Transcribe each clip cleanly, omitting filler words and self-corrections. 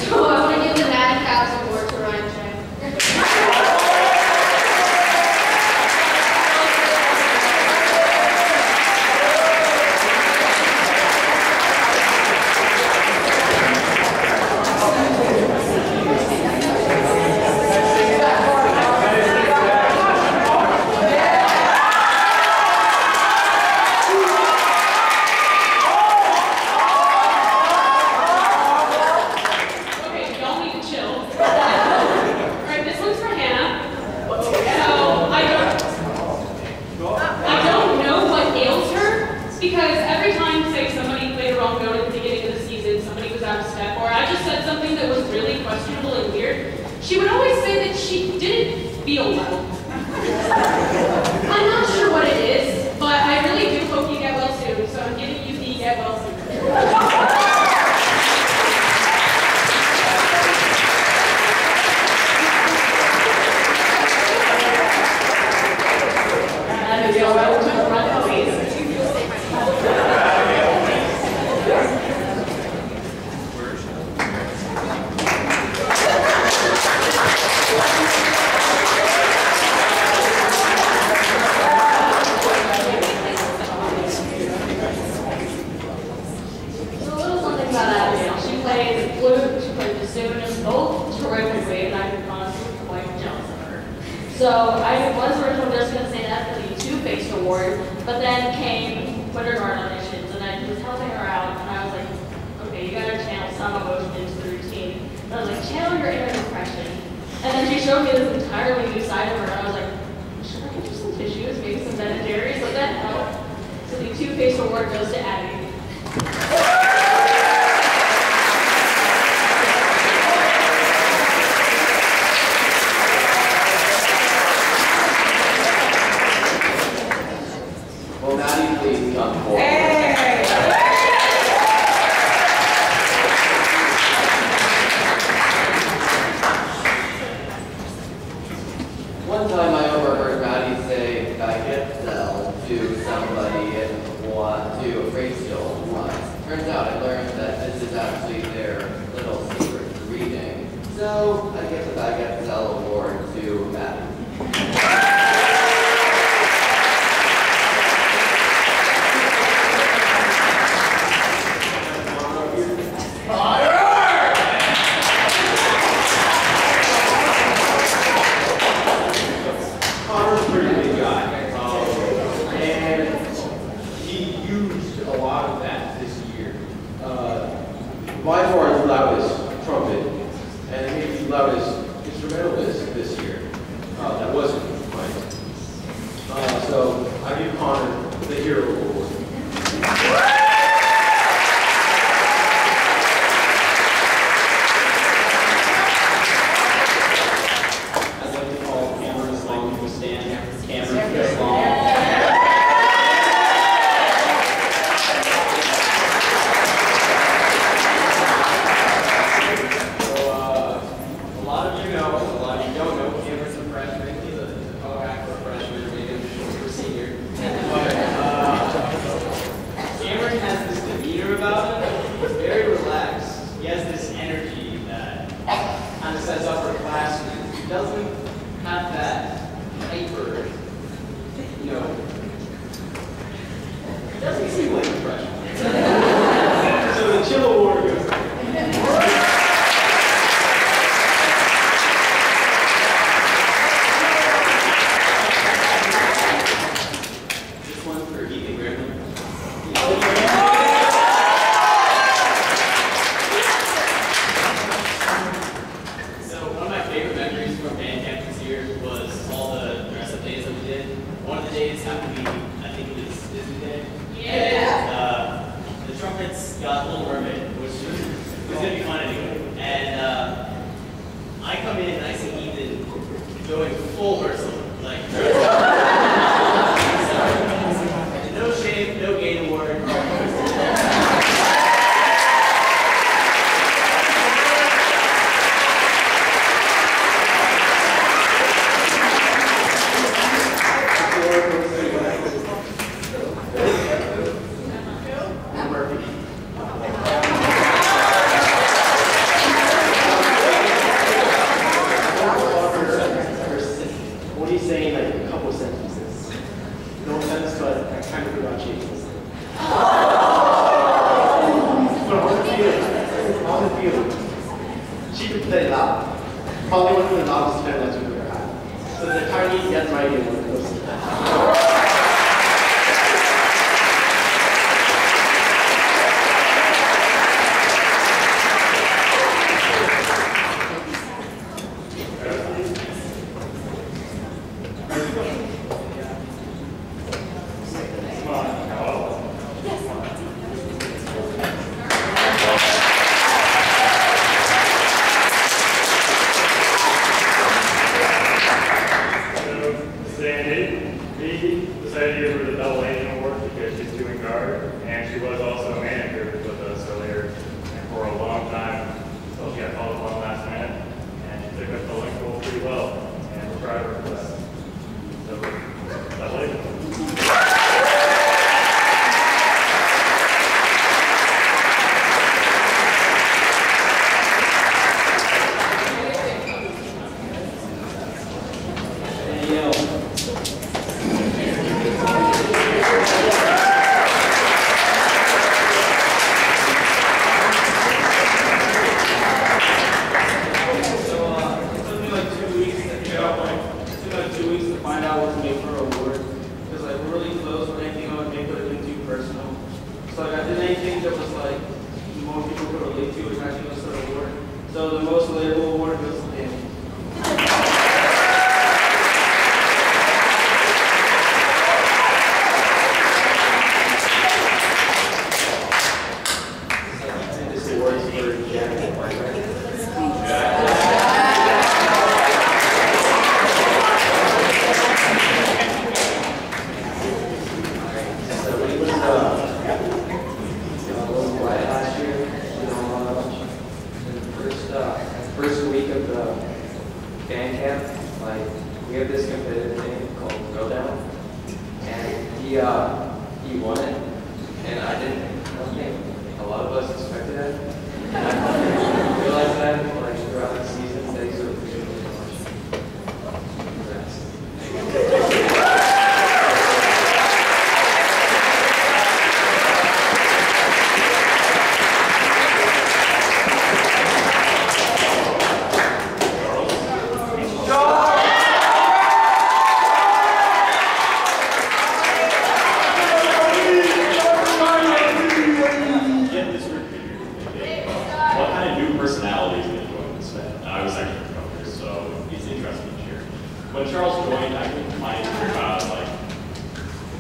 So I want to give the Mad Cows award to Ryan Chang. She would always say that she didn't feel well. I'm not sure what it is, but I really do hope you get well soon, so I'm giving you the get well soon. And you'll run to the front, please. So I was originally just going to say that for the Two-Faced Award, but then came Winterguard auditions, and I was helping her out, and I was like, okay, you got to channel some emotion into the routine. And I was like, channel your inner depression. And then she showed me this entirely new side of her, and I was like, should I get you some tissues, maybe some Ben & Jerry's, let that help? So the Two-Faced Award goes to Abby. One time I overheard Maddie say Banquet to somebody and want to erase still once. Turns out I learned that this is actually their little secret to reading. So I give the Banquet award to Maddie. By far his loudest trumpet, and maybe the loudest instrumentalist this year. That wasn't mine. So I give Connor the Hero Award. I'd like to call Cameron as long as we stand. Cameron, as long. Doesn't have that hyper, it doesn't seem like depression. So the Chill Award goes. This one for Ethan Griffin. One of the days happened to be, I think it was Disney Day. Yeah. And, the trumpets got Little Mermaid, which was going to be fun anyway. And I come in and I see Ethan going full Ursula. Like, no shame, no gain award. perfume. She could play loud. Probably one of the loudest parents we've ever had. So the tiny yet mighty one goes to that. First week of the Banquet, like we have this competitive thing called Throwdown, and he won it, and I don't think a lot of us expected it. And I realized that like throughout the season, they sort of appreciate it so much. Congrats. When Charles joined, I couldn't find out, like,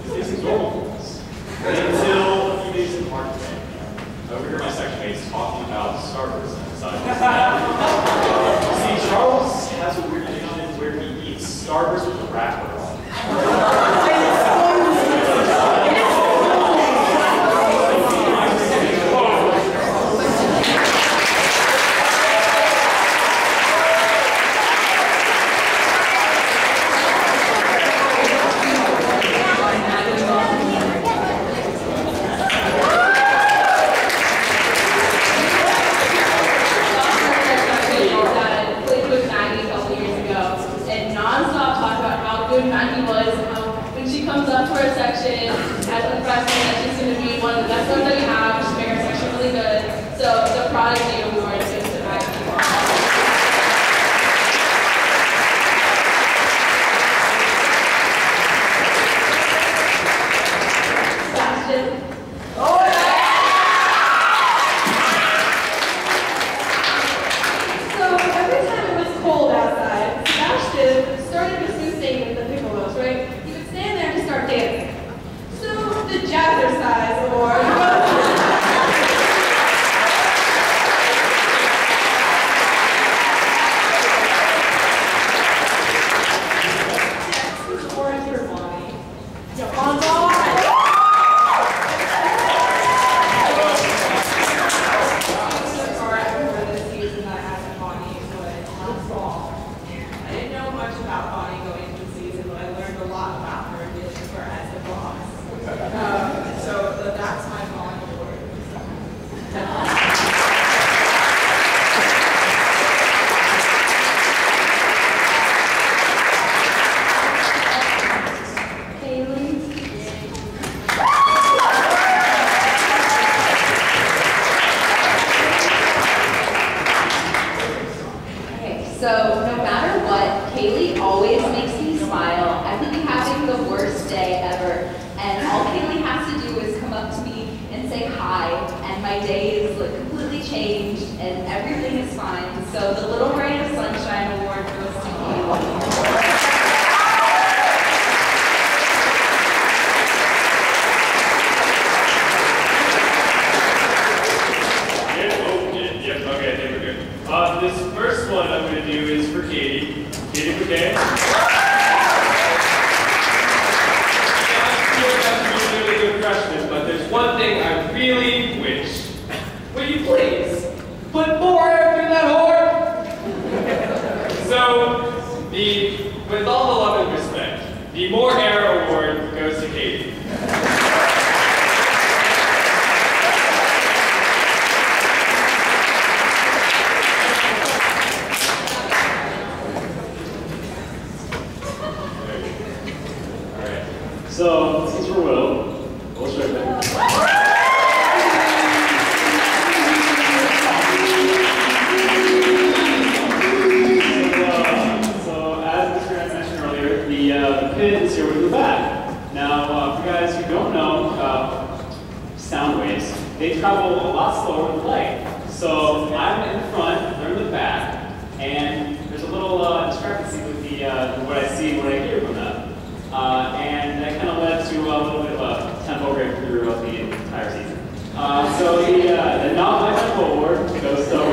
this is normal for us. Until a few days in March, I overheard my section mates talking about starters and decided to see, Charles has a weird addiction where he eats starters with a wrapper on. and everything is fine. So the Little Ray of Sunshine Award goes to you. Yep, okay, I think we're good. This first one I'm going to do is for Katie. Katie Bouquet. But there's one thing I really wish. Will you please put more air through that horn? So, with all the love and respect, the More Air Award goes to Katie. Alright, so this is for Will. We'll show you. The pin is here with the back. Now, for you guys who don't know about sound waves, they travel a lot slower than light. So I'm in the front, they're in the back, and there's a little discrepancy with what I see and what I hear from them. And that kind of led to a little bit of a tempo break throughout the entire season. So the Not My Tempo Award goes to So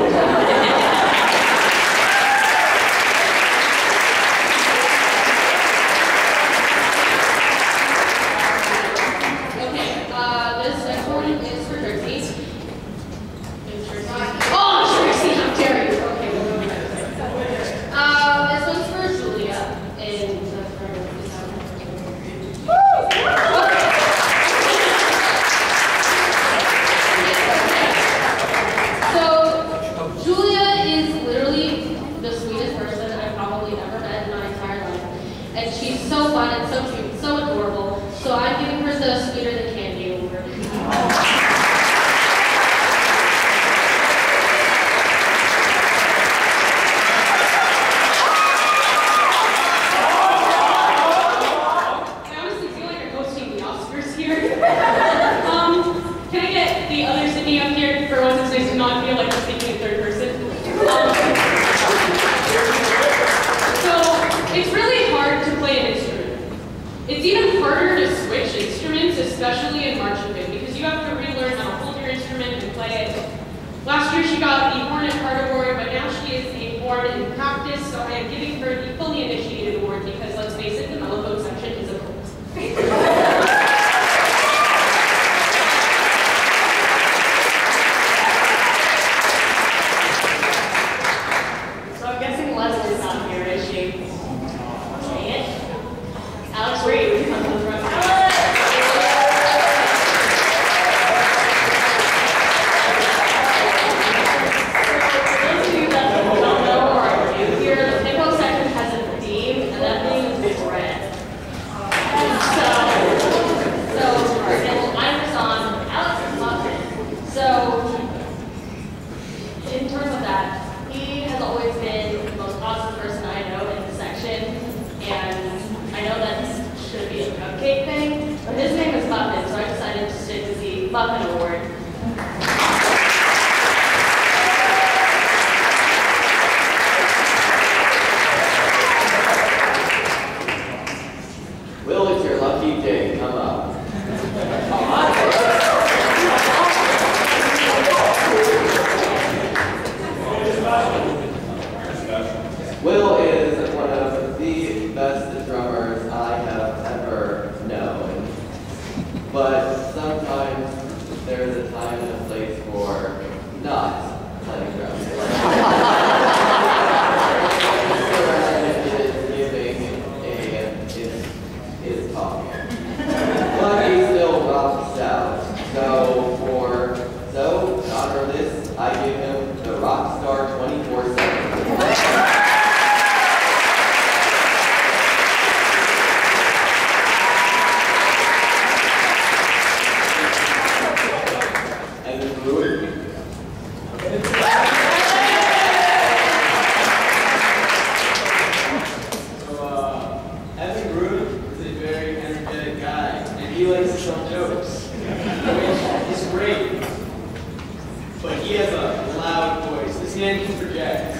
man can project.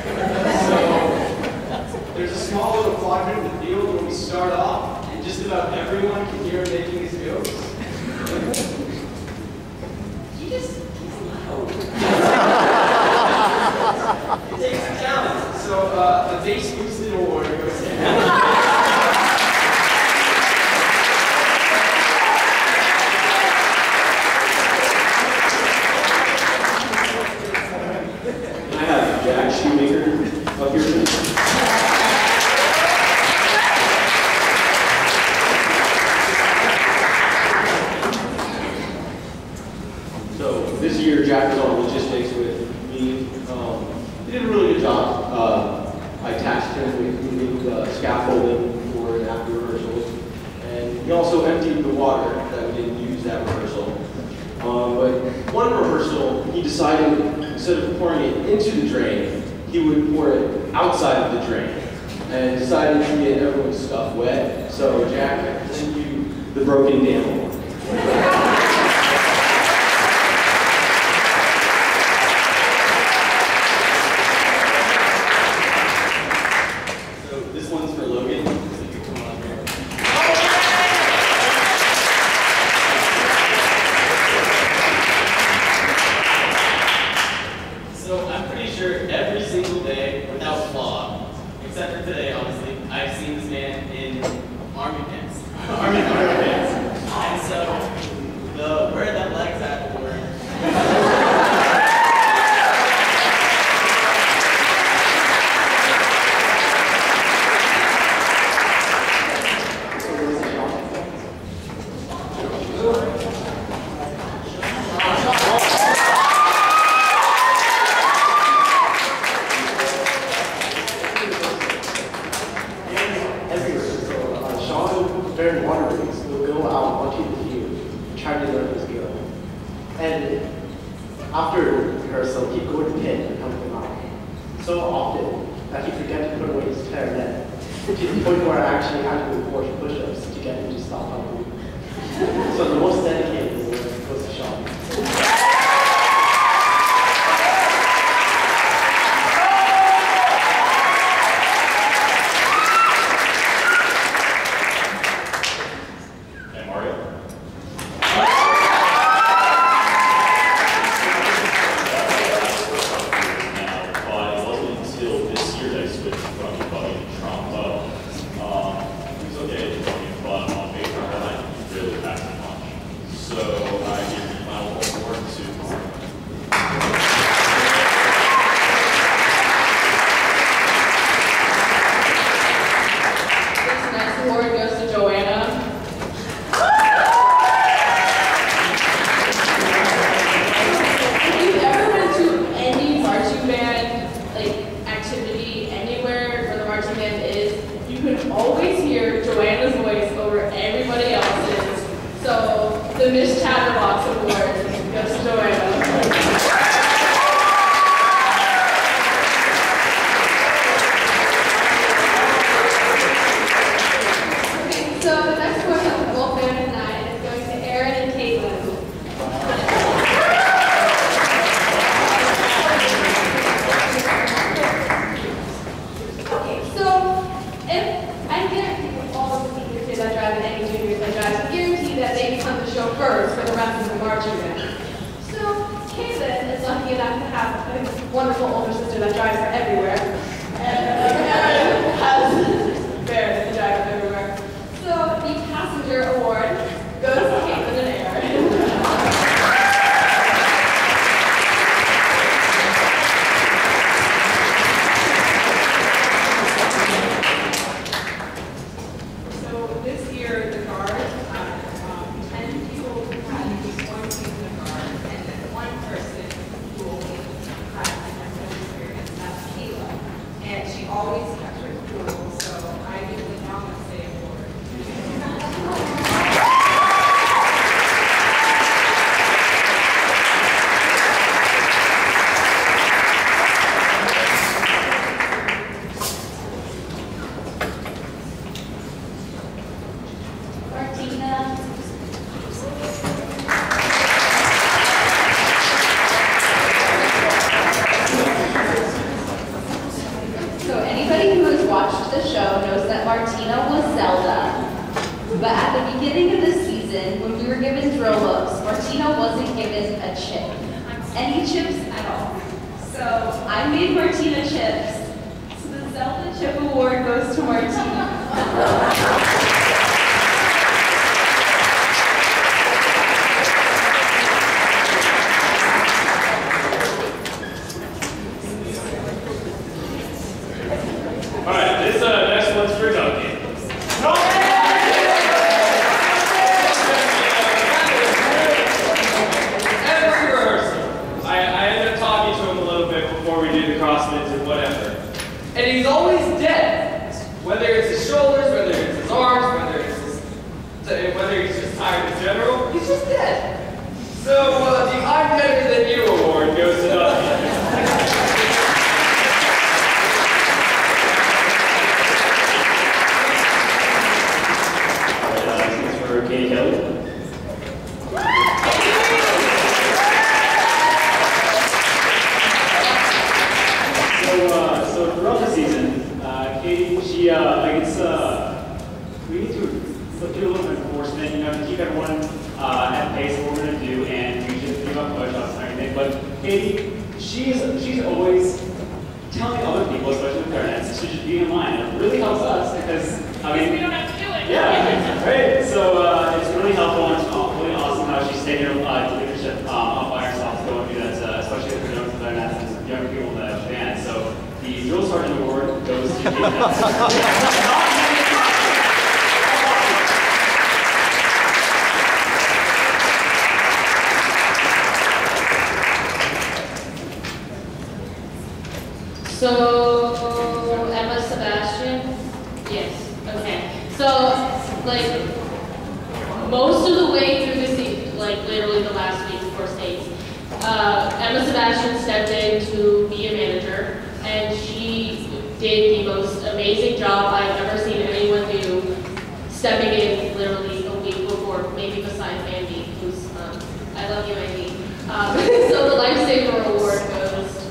So there's a small little quadrant in the field where we start off, and just about everyone can hear him making his jokes. He's loud. It takes a talent. So the bass boosted award goes to him. Up here. So this year, Jack was on logistics with me. He did a really good job. I tasked him with moving scaffolding for and after rehearsals, and he also emptied the water that we didn't use at rehearsal. But one rehearsal, he decided instead of pouring it into the drain, he would pour it outside of the drain, and decided to get everyone's stuff wet. So Jack, I sent you the broken dam award. So this one's for Logan. So you can come on here. So I'm pretty sure every single day, without flaw, except for today, honestly, I've seen this man in army pants. army pants. And so, the where that leg's at for During water breaks, we'll go out onto the field and try to learn his skill. And after rehearsal, he'd go to the pit and help him out. So often that he forget to put away his clarinet, to the point where I actually had to do 40 push-ups to get him to stop humming. So the most dedicated was to Sean. The Miss Chatterbox Award goes to Joanna. Okay, so the next portion of the full band tonight is going to Aaron and Caitlin. Okay, so if I guarantee with all of the seniors here that drive and any juniors that drive, I guarantee that they become the chauffeurs for the rest of the marching band. So Caitlin is lucky enough to have a wonderful older sister that drives her everywhere. And Aaron has Bear that drives her everywhere. So the passenger award goes to Caitlin and Aaron. So this year, the guard, 10 people had quarantined in the guard, and then one person who only had an experience, that's Kayla. And she always kept her cool, so I give the Namaste Award. Martina. the show knows that Martina was Zelda. But at the beginning of the season, when we were given drill books, Martina wasn't given a chip. Any chips at all. So I made Martina chips. So the Zelda Chip Award goes to Martina. All right, this next one's for Duncan. Every rehearsal, I end up talking to him a little bit before we do the crossfits and whatever. And he's always dead. Whether it's his shoulders, whether it's his arms, whether he's just tired in general, he's just dead. So the I'm Better Than You award goes to Duncan. For Katie Kelly. So throughout the season, Katie, she we need to do a little bit of enforcement, to keep everyone at pace of what we're going to do, and we just give up push-ups and everything. But Katie, she's always telling other people, especially the parents, to just be in line. It really helps us because We don't have to do it. yeah, right. So it's really helpful and it's really awesome how she's taking her leadership up by herself to go and do that, especially if you're doing that as younger people in the band. So the drill sergeant award goes to Kate. So, Emma Sebastian? Yes, okay. So, like, most of the way through the season, like literally the last week before states, Emma Sebastian stepped in to be a manager, and she did the most amazing job I've ever seen anyone do, stepping in literally a week before, maybe besides Andy, who's, I love you, Andy. So the Lifesaver Award goes to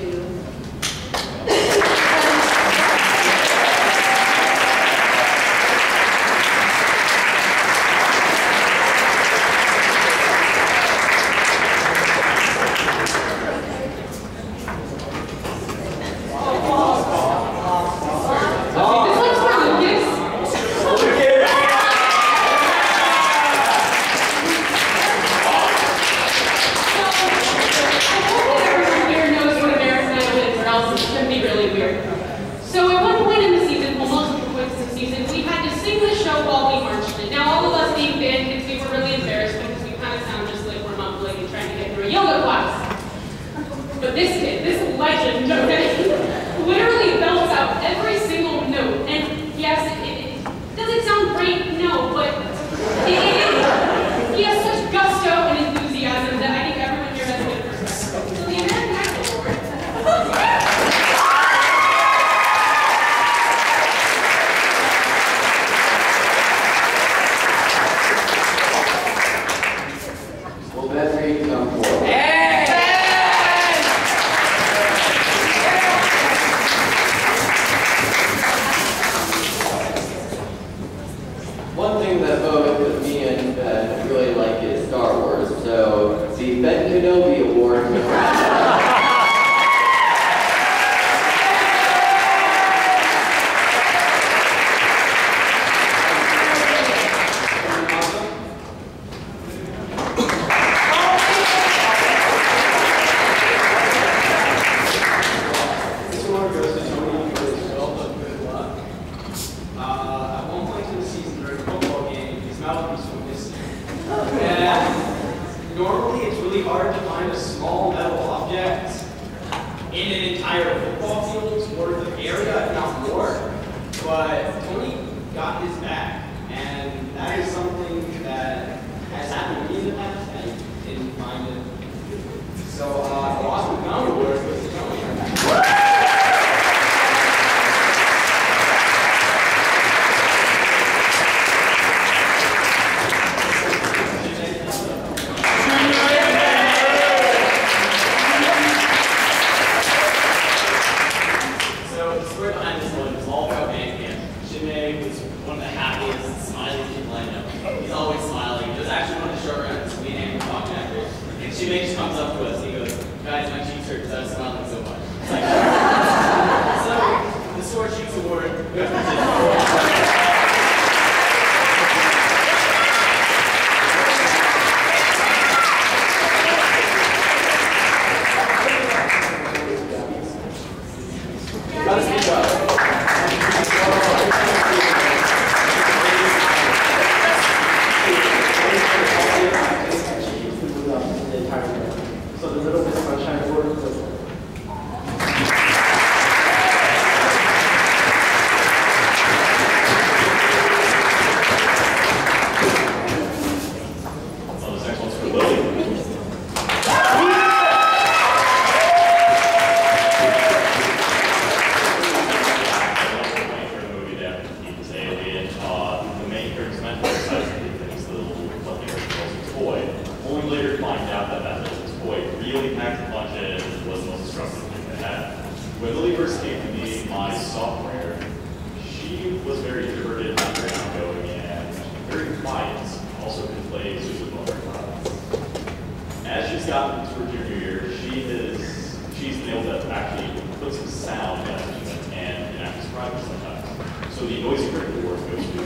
But this kid, this legend, okay, literally belts out every single note. And yes, it doesn't sound great, no, but he has such gusto and enthusiasm that I think everyone here has a good perspective. So the American Idol Award. Well, Ben Reed, come forward. One thing that both me and Ben really like is Star Wars. So the Ben Kenobi Award. This award goes to Tony for his wealth of good luck. At one point in the season during a football game, his mouthpiece went missing. And normally it's really hard to find a small metal object in an entire football field's worth of area, if not more. But Tony got his back, and that is something that has happened to me in the past, and I didn't find it. So the Awesome Pound Award goes to Tony. first came to me my sophomore year, she was very introverted, not very outgoing, and very quiet. Also could play sousaphone very well. As she's gotten to her junior year, she's been able to actually put some sound in an instrument and can actually surprise me sometimes. So the noisy cricket award goes to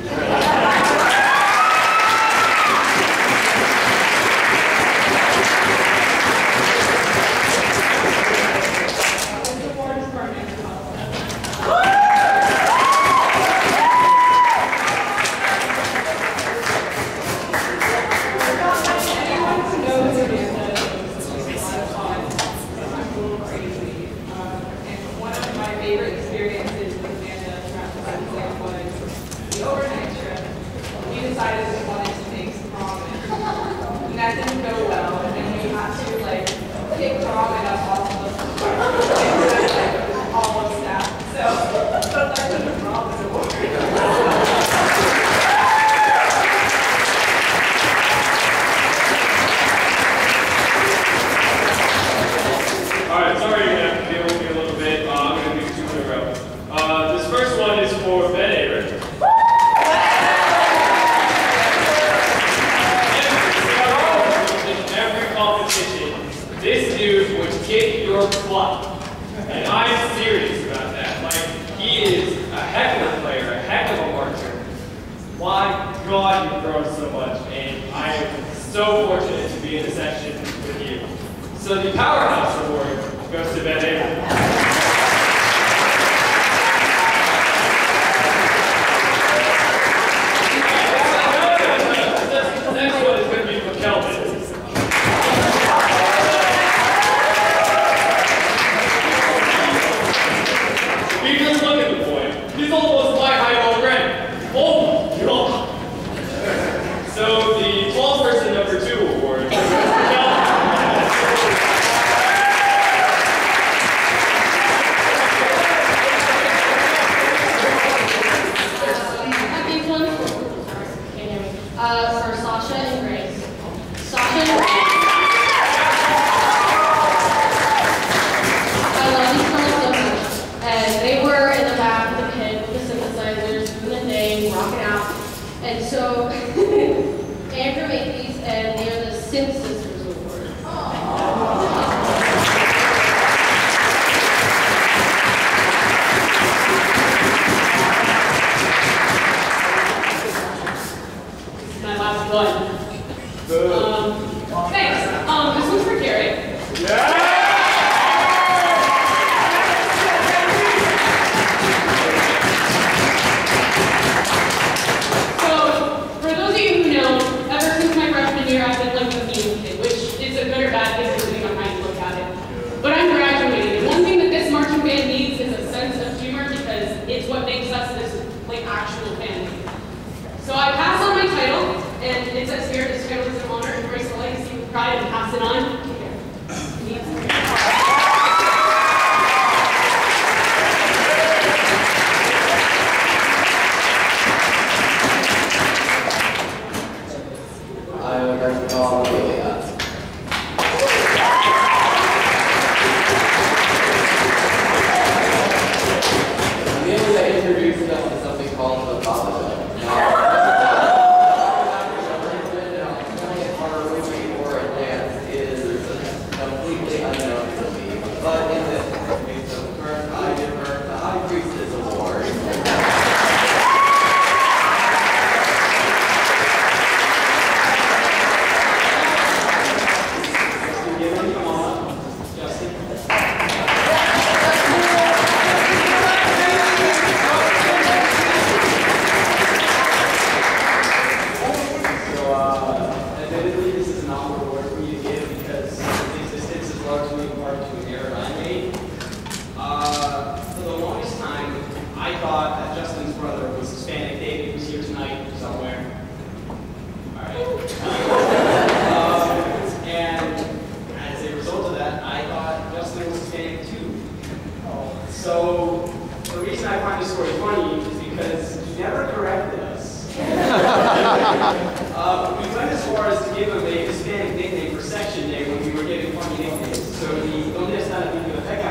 So the, ¿dónde está la biblioteca?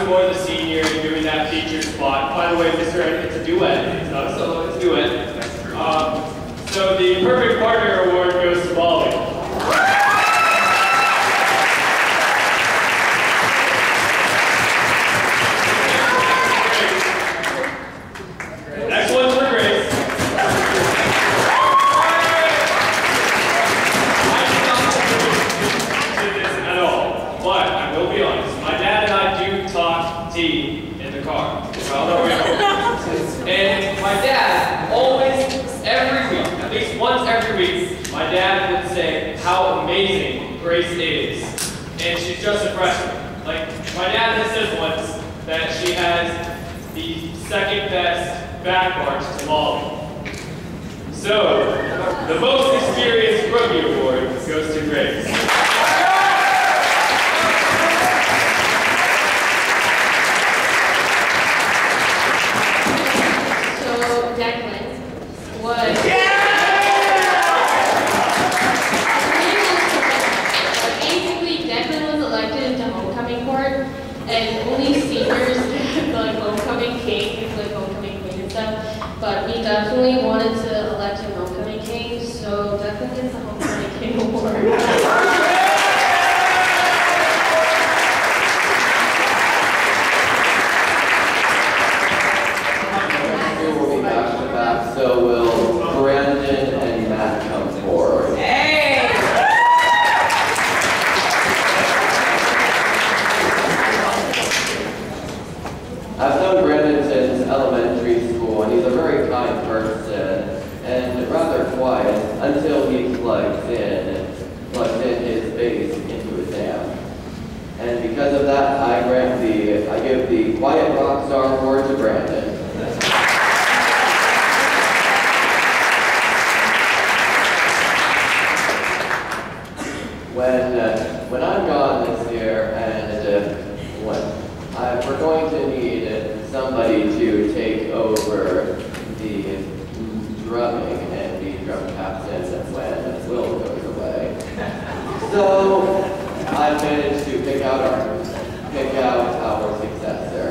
for the senior doing that featured spot. By the way, Mr. It's a duet. It's not a solo, it's a duet. So the perfect partner award goes to Molly. Next one's for Grace. I did not do this at all, but I will be honest. My dad and I do talk tea in the car. And my dad always, every week, at least once every week, my dad would say how amazing Grace is. And she's just a freshman. Like, my dad has said once that she has the second best back march to Molly. So, the most experienced rookie award goes to Grace. So, Declan was... Basically, Declan was elected into homecoming court, and only seniors get like homecoming cake, like homecoming queen and stuff. But we definitely wanted to elect him homecoming king, so Declan gets the homecoming king award. We'll be back to back, so will Brandon and Matt come forward. I've known Brandon since elementary school, and he's a very kind person, and rather quiet until he plugs in his bass into his amp. And because of that, I give the Quiet Rock Star award to Brandon. When I'm gone this year, and we're going to need somebody to take over the drumming and be drum captain when Will goes away. So I've managed to pick out our successor.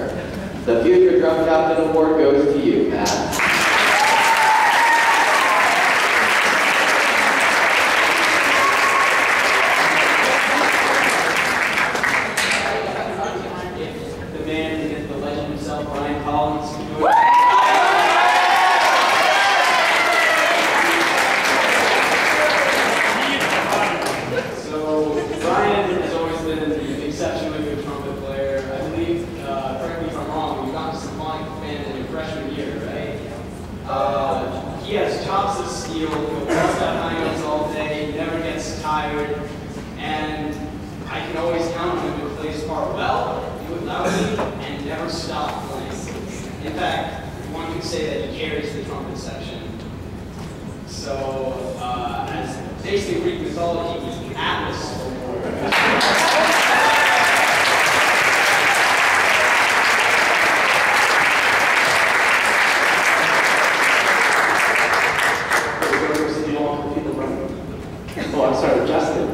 The future drum captain award goes to you, Matt. He has chops of steel, he'll bust out high notes all day, he never gets tired, and I can always count on him to play his part well, do it loudly, and never stop playing. In fact, one could say that he carries the trumpet section. So, as basically Greek mythology, he's the Atlas award. Oh, I'm sorry, Justin.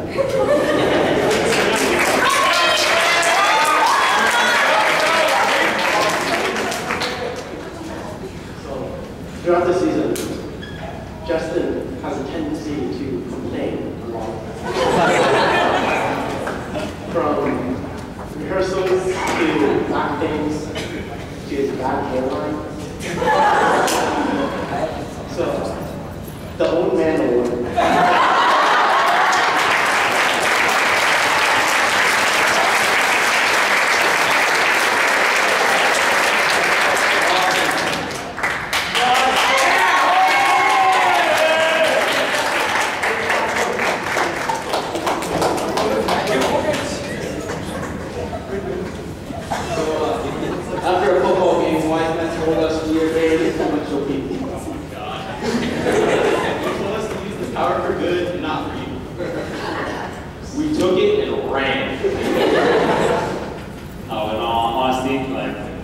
So, throughout the season, Justin has a tendency to complain a lot. From rehearsals to back pains to his bad hairline. So, the old man award. After a football game, wise men told us we are very influential people. He told us to use the power for good and not for evil. We took it and ran. Oh, in all honesty,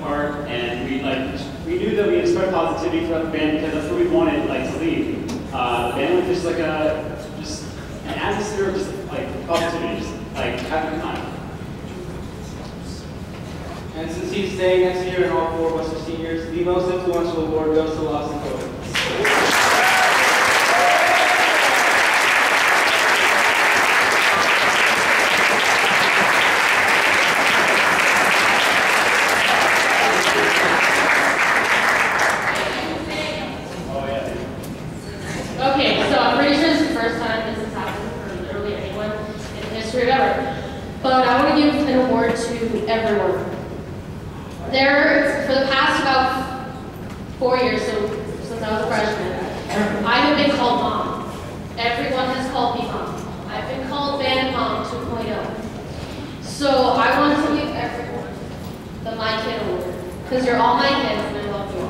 art, and we knew that we had spread positivity throughout the band because that's what we wanted, to lead. The band was just an atmosphere of just positivity, just having fun. And since he's staying next year and all 4 of us are seniors, the most influential award goes to Lawson Cody. Okay, so I'm pretty sure this is the first time this has happened for literally anyone in the history of ever. But I want to give an award to everyone. For the past about 4 years, so since I was a freshman, I have been called Mom. Everyone has called me Mom. I've been called Band Mom 2.0. So I want to give everyone the My Kid Award, because you're all my kids and I love you all.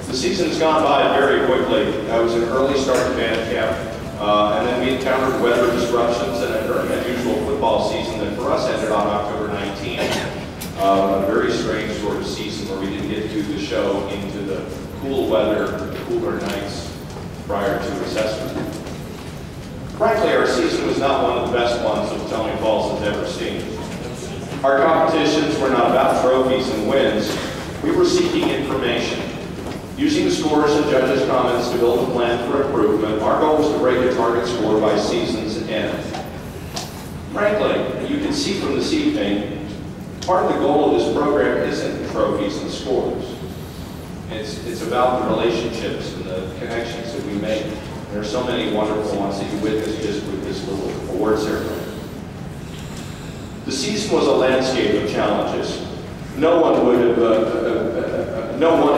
The season's gone by very quickly. That was an early start to band camp, and then we encountered weather disruptions and a very unusual football season that for us ended on October 19th. A very strange sort of season where we didn't get to do the show into the cool weather, the cooler nights prior to assessment. Frankly, our season was not one of the best ones that Tony Falls has ever seen. Our competitions were not about trophies and wins. We were seeking information. Using the scores and judges' comments to build a plan for improvement, our goal was to break a target score by season's end. Frankly, you can see from this evening, part of the goal of this program isn't trophies and scores. It's about the relationships and the connections that we make. There are so many wonderful ones that you witness just with this little award ceremony. The season was a landscape of challenges. No one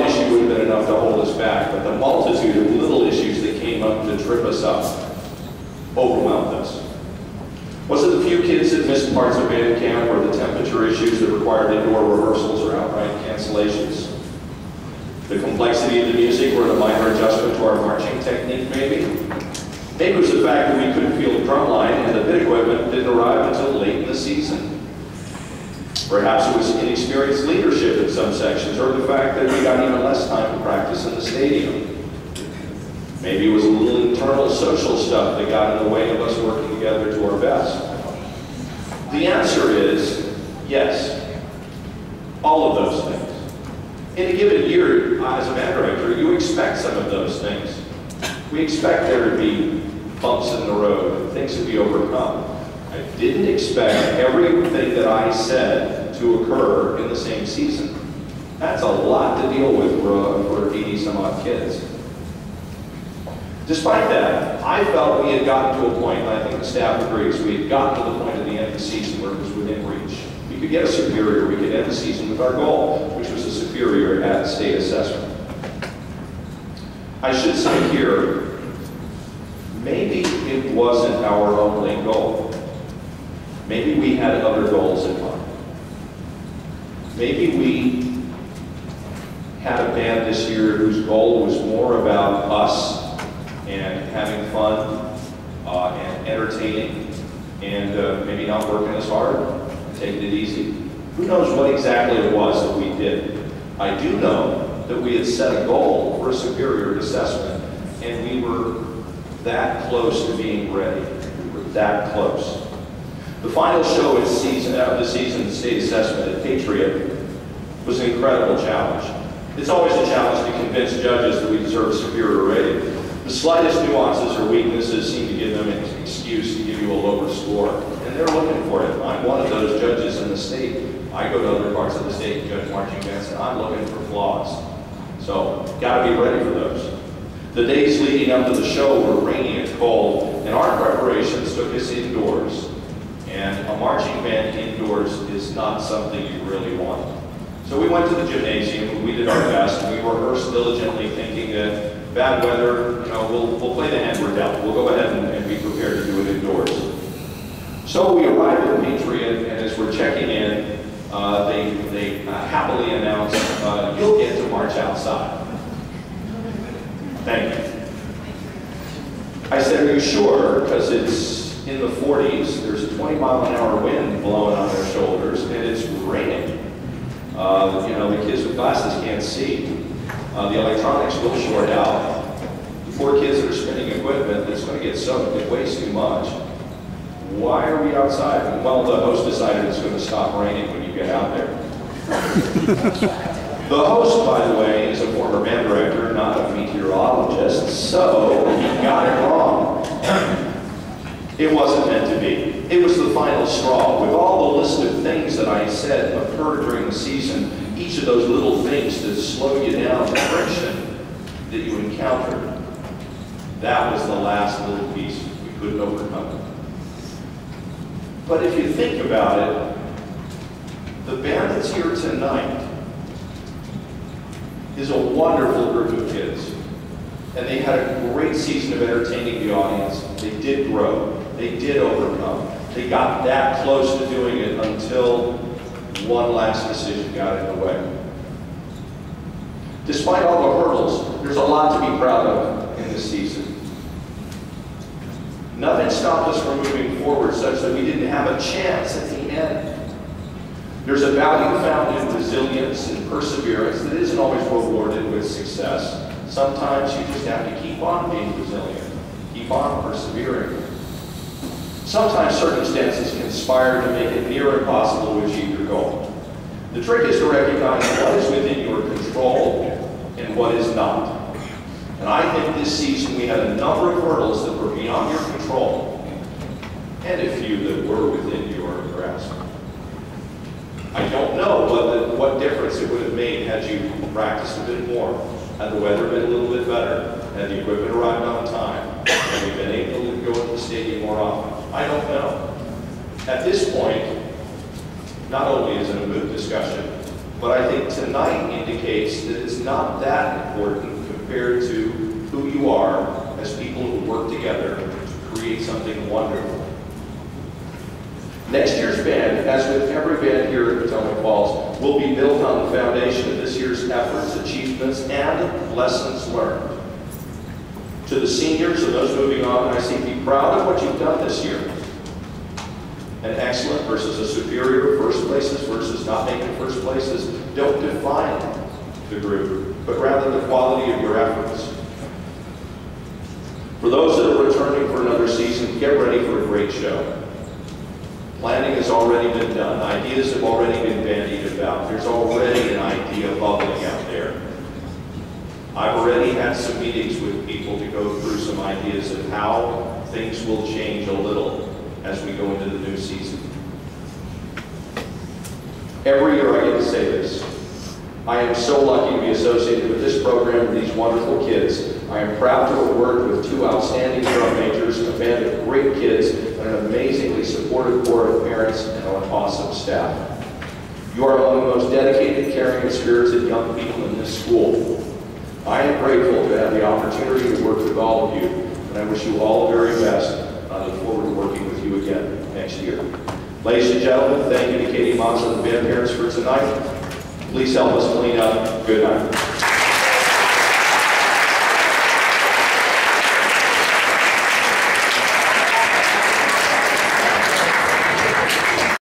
issue would have been enough to hold us back, but the multitude of little issues that came up to trip us up overwhelmed us. Was it the few kids that missed parts of band camp, or the temperature issues that required indoor rehearsals or outright cancellations? The complexity of the music, or the minor adjustment to our marching technique, maybe? Maybe it was the fact that we couldn't feel the drum line and the bit equipment didn't arrive until late in the season. Perhaps it was inexperienced leadership in some sections, or the fact that we got even less time to practice in the stadium. Maybe it was a little internal social stuff that got in the way of us working together to our best. The answer is yes, all of those things. In a given year, as a band director, you expect some of those things. We expect there to be bumps in the road and things to be overcome. I didn't expect everything that I said to occur in the same season. That's a lot to deal with for 80 some odd kids. Despite that, I felt we had gotten to a point, and I think the staff agrees, we had gotten to the point at the end of the season where it was within reach. We could get a superior, we could end the season with our goal, which was a superior at state assessment. I should say here, maybe it wasn't our only goal. Maybe we had other goals in mind. Maybe we had a band this year whose goal was more about us and having fun and entertaining and maybe not working as hard, taking it easy. Who knows what exactly it was that we did. I do know that we had set a goal for a superior assessment, and we were that close to being ready. We were that close. The final show of the season state assessment at Patriot was an incredible challenge. It's always a challenge to convince judges that we deserve a superior rating. The slightest nuances or weaknesses seem to give them an excuse to give you a lower score, and they're looking for it. I'm one of those judges in the state. I go to other parts of the state and judge marching bands, and I'm looking for flaws. So, gotta be ready for those. The days leading up to the show were rainy and cold, and our preparations took us indoors. And a marching band indoors is not something you really want. So we went to the gymnasium, we did our best, and we rehearsed diligently thinking that bad weather, we'll play the hand we're dealt. We'll go ahead and be prepared to do it indoors. So we arrived at Patriot, and as we're checking in, they happily announced, you'll get to march outside. Thank you. I said, are you sure? Because it's in the 40s, there's a 20-mile-an-hour wind blowing on their shoulders, and it's raining. The kids with glasses can't see. The electronics will short out. The poor kids that are spinning equipment that's going to get soaked, it weighs too much. Why are we outside? Well, the host decided it's going to stop raining when you get out there. The host, by the way, is a former band director, not a meteorologist, so he got it wrong. It wasn't meant to be. It was the final straw. With all the list of things that I said occurred during the season, each of those little things that slow you down, the friction that you encountered, that was the last little piece we couldn't overcome. But if you think about it, the band that's here tonight is a wonderful group of kids. And they had a great season of entertaining the audience. They did grow. They did overcome. They got that close to doing it until one last decision got in the way. Despite all the hurdles, there's a lot to be proud of in this season. Nothing stopped us from moving forward such that we didn't have a chance at the end. There's a value found in resilience and perseverance that isn't always rewarded with success. Sometimes you just have to keep on being resilient, keep on persevering. Sometimes circumstances conspire to make it near impossible to achieve your goal. The trick is to recognize what is within your control and what is not. And I think this season we had a number of hurdles that were beyond your control, and a few that were within your grasp. I don't know what difference it would have made had you practiced a bit more, had the weather been a little bit better, had the equipment arrived on time, had we been able to go to the stadium more often. I don't know. At this point, not only is it a moot discussion, but I think tonight indicates that it's not that important compared to who you are as people who work together to create something wonderful. Next year's band, as with every band here at Potomac Falls, will be built on the foundation of this year's efforts, achievements, and lessons learned. To the seniors and those moving on, I say be proud of what you've done this year. An excellent versus a superior, first places versus not making first places, don't define the group, but rather the quality of your efforts. For those that are returning for another season, get ready for a great show. Planning has already been done. Ideas have already been bandied about. There's already an idea bubbling out there. I've already had some meetings with people to go through some ideas of how things will change a little as we go into the new season. Every year I get to say this. I am so lucky to be associated with this program with these wonderful kids. I am proud to have worked with two outstanding drum majors, a band of great kids, and an amazingly supportive board of parents and an awesome staff. You are among the most dedicated, caring, and spirited young people in this school. I am grateful to have the opportunity to work with all of you, and I wish you all the very best. I look forward to working with you again next year. Ladies and gentlemen, thank you to Katie Moss and the band parents for tonight. Please help us clean up. Good night.